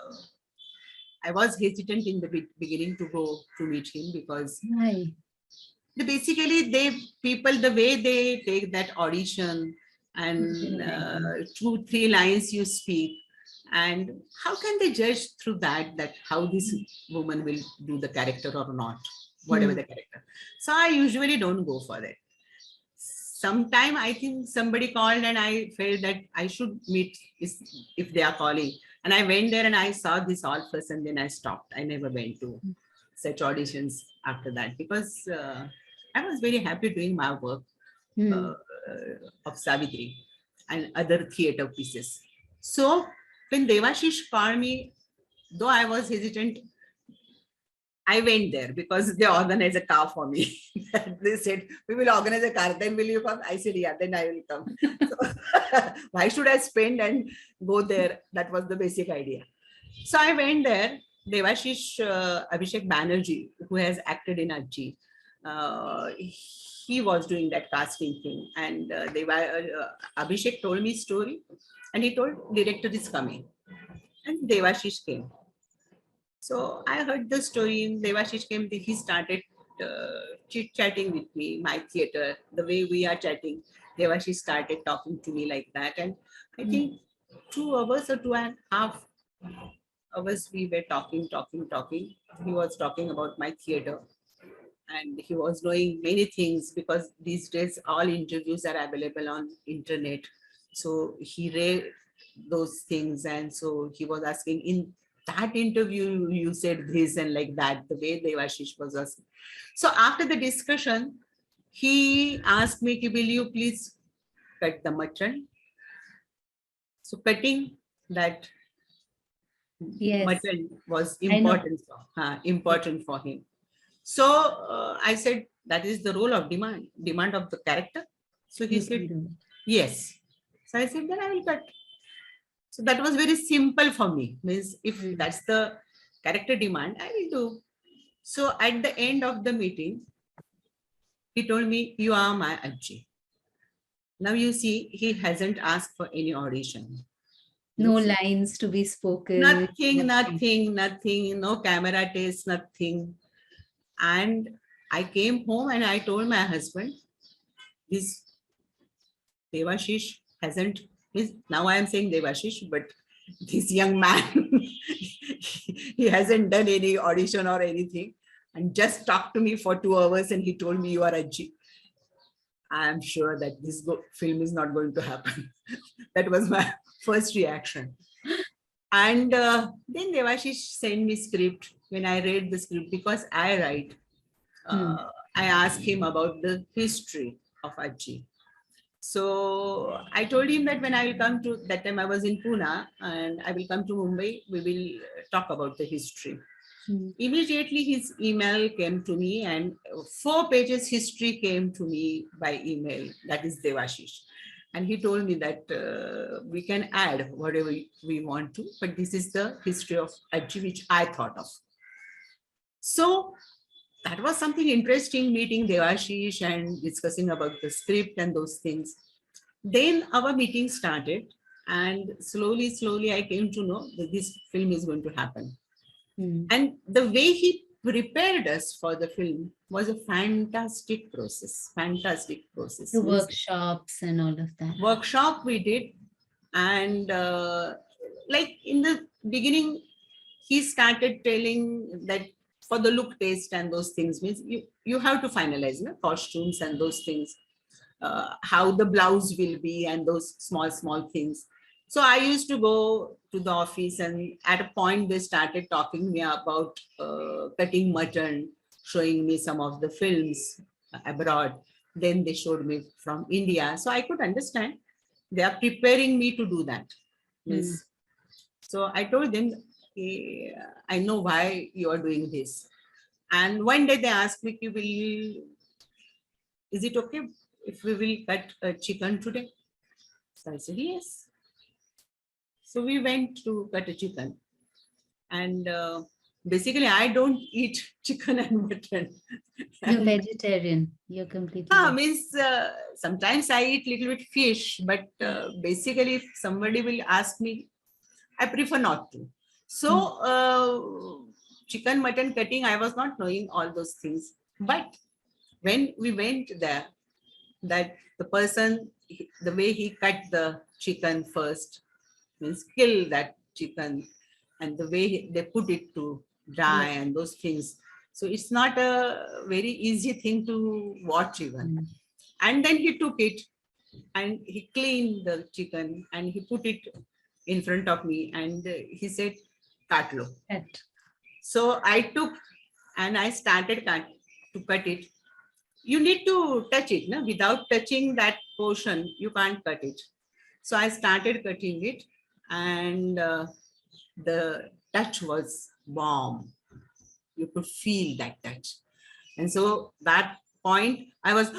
[SPEAKER 2] I was hesitant in the beginning to go to meet him because
[SPEAKER 1] Why?
[SPEAKER 2] basically they people the way they take that audition
[SPEAKER 1] I can
[SPEAKER 2] and
[SPEAKER 1] imagine.
[SPEAKER 2] 2-3 lines you speak, and how can they judge through that how this woman will do the character or not, whatever
[SPEAKER 1] Hmm.
[SPEAKER 2] the character. So I usually don't go for that. Sometime I think somebody called and I felt that I should meet if they are calling, and I went there and I saw this all first and then I stopped. I never went to such auditions after that because I was very happy doing my work
[SPEAKER 1] Hmm.
[SPEAKER 2] uh, of Savitri and other theater pieces. So when Devashish called me, though I was hesitant, I went there because they organized a car for me. They said, we will organize a car, then will you come? I said, yeah, then I will come. So, why should I spend and go there? That was the basic idea. So I went there. Devashish Abhishek Banerjee, who has acted in Ajji, he was doing that casting thing. And Abhishek told me story and he told director is coming. And Devashish came. So I heard the story. In Devashish came, he started chit chatting with me, my theater, the way we are chatting. Devashi started talking to me like that. And I think 2 hours or 2.5 hours we were talking. He was talking about my theater, and he was knowing many things because these days all interviews are available on internet. So he read those things, and so he was asking, in that interview you said this and like that, the way Devashish was asking. So after the discussion, he asked me, will you please cut the mutton? So cutting that
[SPEAKER 1] Yes,
[SPEAKER 2] mutton was
[SPEAKER 1] I know.
[SPEAKER 2] important for him. So I said, that is the role of demand of the character. So he
[SPEAKER 1] You
[SPEAKER 2] said,
[SPEAKER 1] can do it.
[SPEAKER 2] yes. So I said, then I will cut. So that was very simple for me. Means if that's the character demand, I will do. So at the end of the meeting, he told me, you are my Ajji. Now you see, he hasn't asked for any audition.
[SPEAKER 1] No
[SPEAKER 2] Means
[SPEAKER 1] lines to be spoken.
[SPEAKER 2] nothing, no camera test, nothing. And I came home and I told my husband, this Devashish hasn't, now I am saying Devashish, but this young man, he hasn't done any audition or anything, and just talked to me for 2 hours and he told me, you are Ajji. I am sure that this film is not going to happen. That was my first reaction. And then Devashish sent me script. When I read the script, because I write, I asked him about the history of Ajji. So I told him that when I will come to, that time I was in Pune and I will come to Mumbai, we will talk about the history. Immediately his email came to me, and 4 pages history came to me by email. That is Devashish. And he told me that we can add whatever we want to, but this is the history of Ajji, which I thought of. So that was something interesting, meeting Devashish and discussing about the script and those things. Then our meeting started, and slowly I came to know that this film is going to happen. And the way he prepared us for the film was a fantastic process.
[SPEAKER 1] The workshops and all of that.
[SPEAKER 2] Workshop we did, and like in the beginning, he started telling that for the look, taste, and those things, means you have to finalize costumes and those things, how the blouse will be and those small things. So I used to go to the office, and at a point they started talking me about cutting mutton, showing me some of the films abroad. Then they showed me from India. So I could understand they are preparing me to do that. Yes. So I told them, I know why you are doing this. And one day they asked me, is it okay if we will cut a chicken today? So I said, yes. So we went to cut a chicken. And basically, I don't eat chicken and mutton.
[SPEAKER 1] You're vegetarian. You're completely
[SPEAKER 2] means sometimes I eat little bit fish, but basically if somebody will ask me, I prefer not to. So chicken, mutton cutting, I was not knowing all those things. But when we went there, that the person, the way he cut the chicken first, means kill that chicken, and the way they put it to dry and those things. So it's not a very easy thing to watch even. And then he took it and he cleaned the chicken and he put it in front of me, and he said, "Cut lo." So I took and I started to cut it. You need to touch it, no? Without touching that portion, you can't cut it. So I started cutting it, and the touch was warm. You could feel that touch. And so that point, I was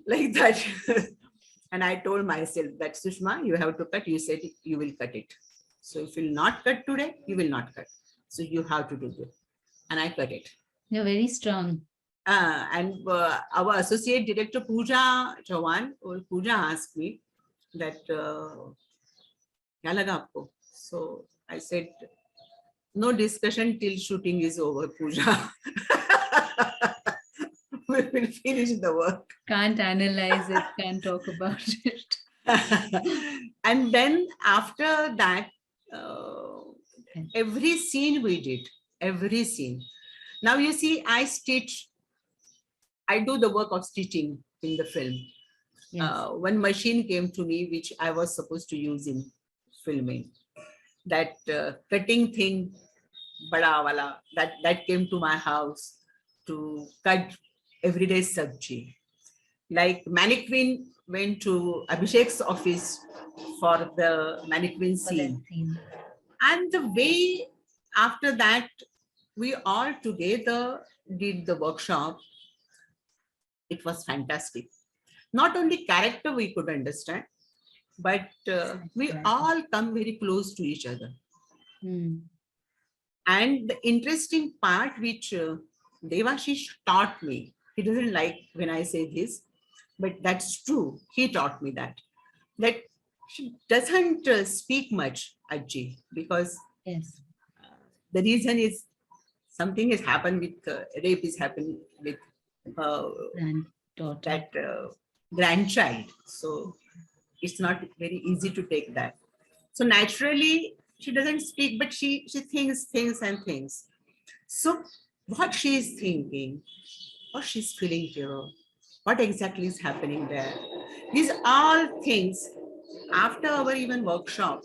[SPEAKER 2] like that. And I told myself that, Sushma, you have to cut. You said you will cut it. So if you will not cut today, you will not cut. So you have to do it. And I cut it.
[SPEAKER 1] You're very strong.
[SPEAKER 2] And our associate director, Pooja Chavan, Pooja asked me that, kya laga aapko? So I said, no discussion till shooting is over, Pooja. We will finish the work.
[SPEAKER 1] Can't analyze it, can't talk about it.
[SPEAKER 2] And then after that, uh,
[SPEAKER 1] Okay.
[SPEAKER 2] every scene we did, every scene. Now you see, I do the work of stitching in the film.
[SPEAKER 1] Yes.
[SPEAKER 2] One machine came to me, which I was supposed to use in filming. That cutting thing, bada wala, that came to my house to cut everyday sabji. Like mannequin went to Abhishek's office for the mannequin
[SPEAKER 1] For that
[SPEAKER 2] scene.
[SPEAKER 1] scene.
[SPEAKER 2] And the way after that, we all together did the workshop, it was fantastic. Not only character we could understand, but we
[SPEAKER 1] Exactly.
[SPEAKER 2] all come very close to each other.
[SPEAKER 1] Hmm.
[SPEAKER 2] And the interesting part which Devashish taught me, he doesn't like when I say this, but that's true. He taught me that she doesn't speak much, Ajji, because
[SPEAKER 1] Yes.
[SPEAKER 2] the reason is something has happened with rape is happening with uh,
[SPEAKER 1] Granddaughter.
[SPEAKER 2] that grandchild. So it's not very easy to take that. So naturally, she doesn't speak, but she thinks things and things. So what she is thinking, what she's feeling here, what exactly is happening there. These all things after our even workshop,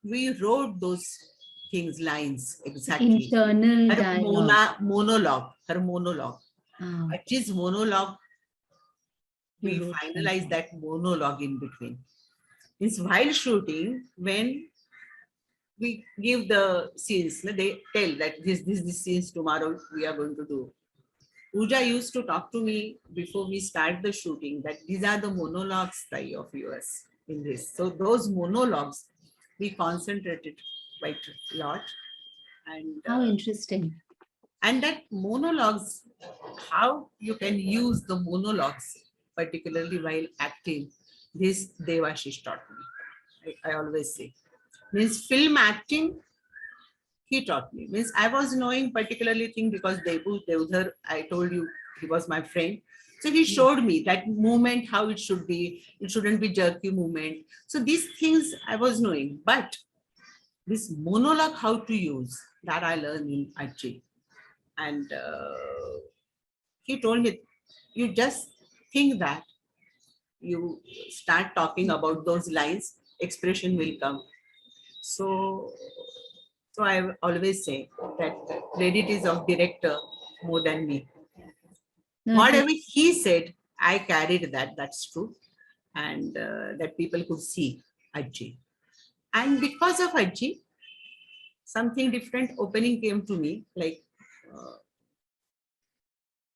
[SPEAKER 2] we wrote those things, lines exactly.
[SPEAKER 1] Internal
[SPEAKER 2] Her
[SPEAKER 1] dialogue.
[SPEAKER 2] her monologue.
[SPEAKER 1] Ah,
[SPEAKER 2] Ajji's monologue,
[SPEAKER 1] you
[SPEAKER 2] we
[SPEAKER 1] wrote them
[SPEAKER 2] finalized
[SPEAKER 1] down.
[SPEAKER 2] that monologue in between. Means while shooting, when we give the scenes, they tell that this scenes tomorrow we are going to do. Pooja used to talk to me before we start the shooting that these are the monologues of yours in this. So those monologues, we concentrated quite a lot. And
[SPEAKER 1] How interesting.
[SPEAKER 2] and that monologues, how you can use the monologues, particularly while acting, this Devashish taught me. I always say. Means film acting, he taught me. Means I was knowing particularly thing because Devdhar, I told you, he was my friend. So he
[SPEAKER 1] Yes.
[SPEAKER 2] showed me that movement, how it should be. It shouldn't be jerky movement. So these things I was knowing. But this monologue, how to use, that I learned in Ajji. And he told me, you just think that you start talking about those lines, expression will come. So, so I always say that credit is of director more than me.
[SPEAKER 1] No, it is.
[SPEAKER 2] Whatever he said, I carried that. That's true, and that people could see Ajji. And because of Ajji, something different opening came to me. Like uh,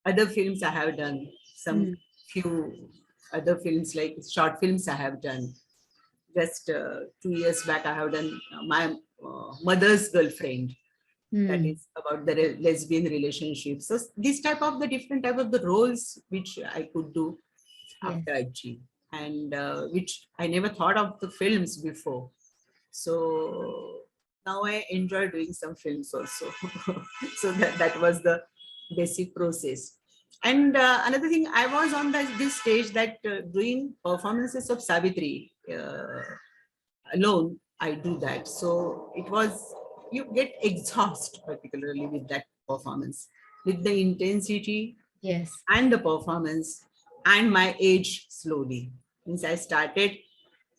[SPEAKER 2] other films I have done, some
[SPEAKER 1] Hmm.
[SPEAKER 2] few other films like short films I have done. Just 2 years back, I have done my mother's girlfriend. That
[SPEAKER 1] Hmm.
[SPEAKER 2] is about the lesbian relationship. So this type of the different type of the roles which I could do
[SPEAKER 1] Yes.
[SPEAKER 2] after Ajji, and which I never thought of the films before. So now I enjoy doing some films also. So that was the basic process. And another thing, I was on this stage that doing performances of Savitri alone, I do that. So it was, you get exhausted, particularly with that performance, with the intensity
[SPEAKER 1] Yes.
[SPEAKER 2] and the performance and my age slowly. Since I started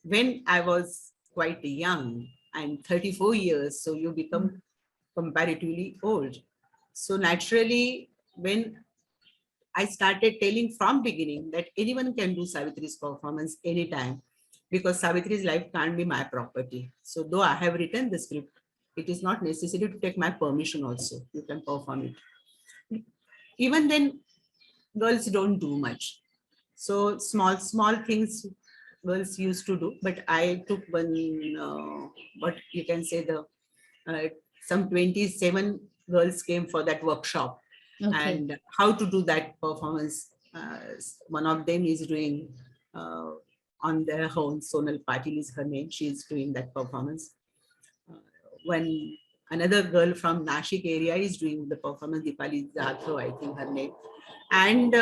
[SPEAKER 2] when I was quite young, I'm 34 years, so you
[SPEAKER 1] Hmm.
[SPEAKER 2] become comparatively old. So naturally, when I started telling from beginning that anyone can do Savitri's performance anytime because Savitri's life can't be my property. So though I have written the script, it is not necessary to take my permission also. You can perform it. Even then, girls don't do much. So small things girls used to do, but I took one, what you can say, the uh, some 27 girls came for that workshop
[SPEAKER 1] Okay.
[SPEAKER 2] and how to do that performance. One of them is doing uh, on their own. Sonal Patil is her name. She is doing that performance. Uh, when another girl from Nashik area is doing the performance, Dipali Jadhav, I think her name. And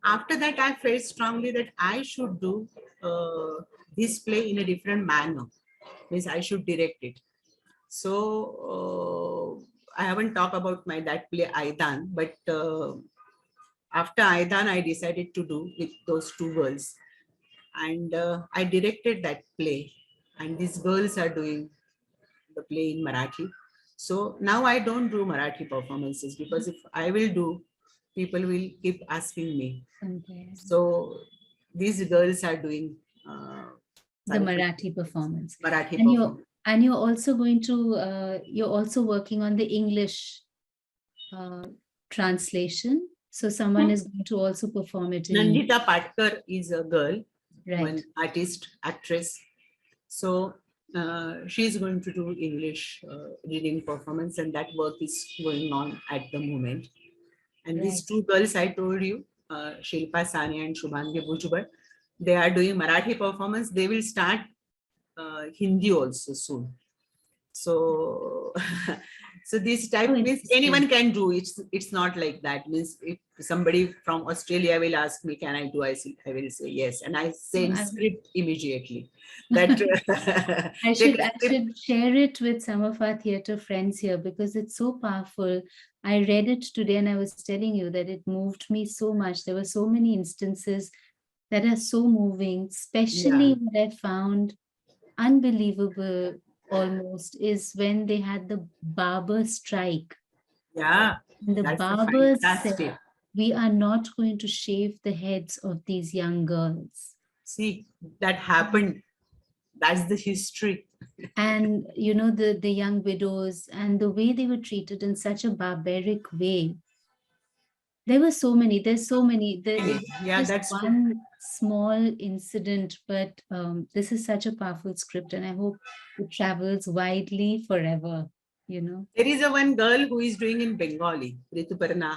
[SPEAKER 2] after that, I felt strongly that I should do this play in a different manner. Means I should direct it. So I haven't talked about my that play Aidan, but after Aidan, I decided to do with those two girls, and I directed that play. And these girls are doing the play in Marathi. So now I don't do Marathi performances because if I will do, people will keep asking me.
[SPEAKER 1] Okay.
[SPEAKER 2] So these girls are doing
[SPEAKER 1] The Marathi performance.
[SPEAKER 2] Marathi
[SPEAKER 1] And
[SPEAKER 2] performance.
[SPEAKER 1] you're also going to you're also working on the English translation. So someone is going to also perform it in English.
[SPEAKER 2] Nandita Patkar is a girl,
[SPEAKER 1] Right.
[SPEAKER 2] one artist, actress. So she is going to do English reading performance, and that work is going on at the moment. And these two girls I told you, Shilpa Sani and Shubhangi Bhujbal, they are doing Marathi performance. They will start Hindi also soon. So, so this type means anyone can do. It's not like that. Means if somebody from Australia will ask me, can I do? I will say yes, and I send script immediately. That
[SPEAKER 1] I should share it with some of our theatre friends here because it's so powerful. I read it today and I was telling you that it moved me so much. There were so many instances that are so moving, especially what I found unbelievable almost is when they had the barber strike.
[SPEAKER 2] Yeah.
[SPEAKER 1] And the barbers said, we are not going to shave the heads of these young girls.
[SPEAKER 2] See, that happened. That's the history.
[SPEAKER 1] And, you know, the young widows and the way they were treated in such a barbaric way. There were so many, there's so many. That's one small incident, but this is such a powerful script and I hope it travels widely forever, you know.
[SPEAKER 2] There is a one girl who is doing in Bengali, Rituparna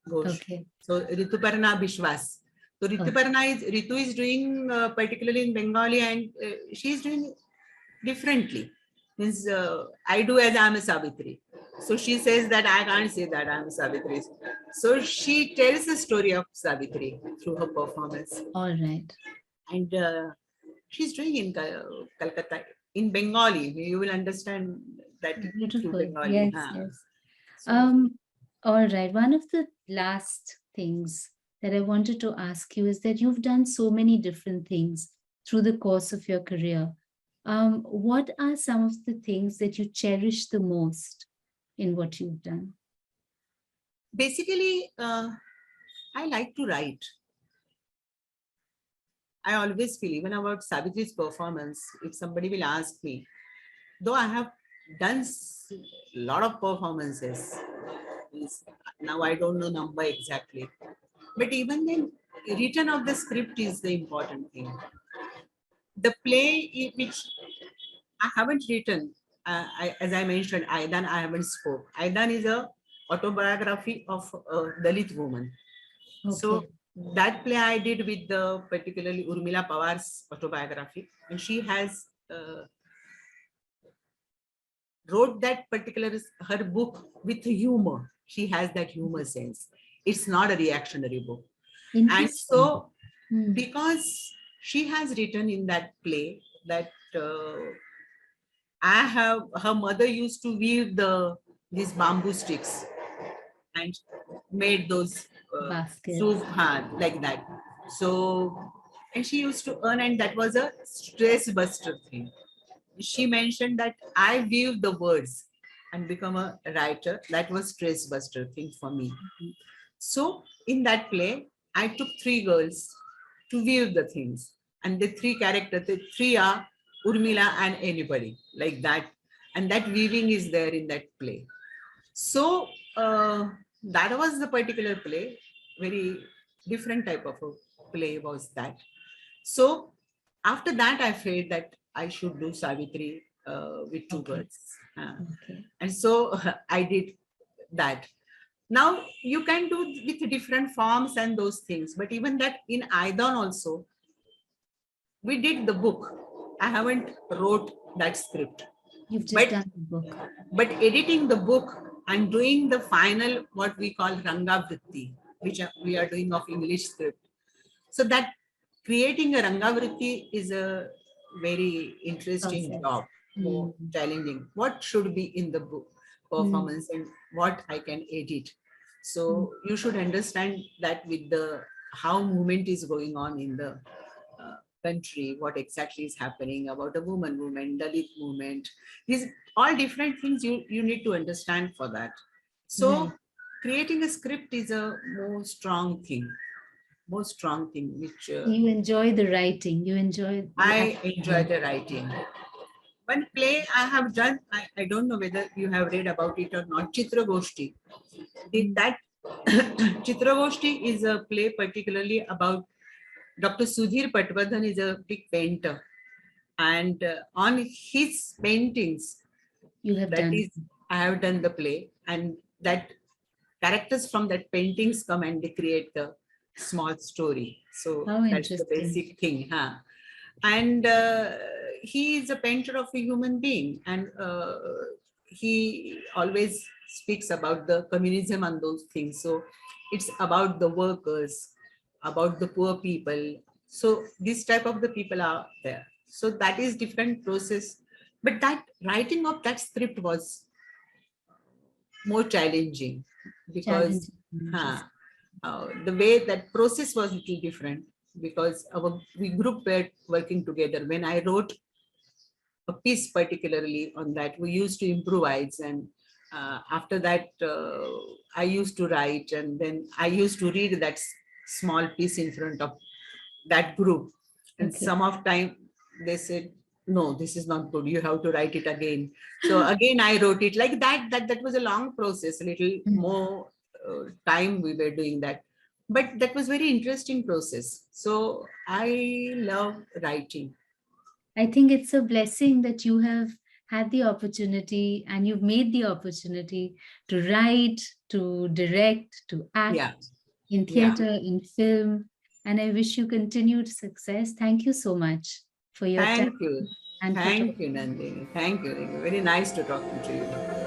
[SPEAKER 2] Ghosh.
[SPEAKER 1] Okay.
[SPEAKER 2] So Rituparna Bishwas. So Ritu is doing particularly in Bengali and she is doing differently. Means I do as I am a Savitri. So she says that I can't say that I am Savitri. So she tells the story of Savitri through her performance.
[SPEAKER 1] All right.
[SPEAKER 2] And she's doing in Calcutta, in Bengali. You will understand that.
[SPEAKER 1] Beautiful.
[SPEAKER 2] Bengali.
[SPEAKER 1] Yes, yes. So, all right. One of the last things that I wanted to ask you is that you've done so many different things through the course of your career. What are some of the things that you cherish the most in what you've done?
[SPEAKER 2] Basically, I like to write. I always feel, even about Savitri's performance, if somebody will ask me, though I have done a lot of performances, now I don't know number exactly, but even then, written of the script is the important thing. The play which I haven't written, as I mentioned, Aidan, I haven't spoke. Aidan is a autobiography of a Dalit woman. Okay. So that play I did with the particularly Urmila Pawar's autobiography, and she has wrote that particular her book with humor. She has that humor sense. It's not a reactionary book, and so because she has written in that play that her mother used to weave these bamboo sticks and made those soup like that. So, and she used to earn, and that was a stress buster thing. She mentioned that I weave the words and become a writer. That was stress buster thing for me. So in that play, I took 3 girls to weave the things, and the 3 characters, the 3 are Urmila and anybody like that, and that weaving is there in that play. So that was the particular play. Very different type of a play was that. So after that, I felt that I should do Savitri with 2 girls, and so I did that. Now you can do with different forms and those things, but even that in Aidan also, we did the book. I haven't wrote that script.
[SPEAKER 1] You've just
[SPEAKER 2] But
[SPEAKER 1] done the book.
[SPEAKER 2] editing the book and doing the final, what we call Ranga Vritti, which we are doing of English script. So that creating a Ranga Vritti is a very interesting
[SPEAKER 1] Process.
[SPEAKER 2] job, more challenging. What should be in the book performance and what I can edit. So you should understand that with the how movement is going on in the country, what exactly is happening about a woman movement, Dalit movement. These all different things you need to understand for that. So
[SPEAKER 1] Right.
[SPEAKER 2] creating a script is a more strong thing, which
[SPEAKER 1] You enjoy the writing. You enjoy the
[SPEAKER 2] I
[SPEAKER 1] actual
[SPEAKER 2] enjoy
[SPEAKER 1] work.
[SPEAKER 2] the writing. One play I have done, I don't know whether you have read about it or not, Chitra Goshti. That Chitra Goshti is a play particularly about Dr. Sudhir Patwardhan is a big painter. And on his paintings,
[SPEAKER 1] You have
[SPEAKER 2] that
[SPEAKER 1] done.
[SPEAKER 2] is, I have done the play, and that characters from that paintings come and they create the small story. So
[SPEAKER 1] How
[SPEAKER 2] that's the
[SPEAKER 1] interesting.
[SPEAKER 2] basic thing, huh? And he is a painter of a human being, and he always speaks about the communism and those things. So it's about the workers, about the poor people. So this type of the people are there. So that is different process. But that writing of that script was more challenging because
[SPEAKER 1] Challenging. Interesting.
[SPEAKER 2] huh, the way that process was little different because we group were working together. When I wrote a piece particularly on that, we used to improvise, and after that I used to write, and then I used to read that small piece in front of that group, and
[SPEAKER 1] Okay.
[SPEAKER 2] some of time they said, no, this is not good, you have to write it again. So again I wrote it like that was a long process, a little more time we were doing that, but that was very interesting process. So I love writing.
[SPEAKER 1] I think it's a blessing that you have had the opportunity and you've made the opportunity to write, to direct, to act
[SPEAKER 2] Yeah,
[SPEAKER 1] in
[SPEAKER 2] yeah.
[SPEAKER 1] theater, in film. And I wish you continued success. Thank you so much for your
[SPEAKER 2] Thank
[SPEAKER 1] time
[SPEAKER 2] you.
[SPEAKER 1] and for
[SPEAKER 2] Thank you,
[SPEAKER 1] talking.
[SPEAKER 2] Nandini. Thank you. Very nice to talk to you.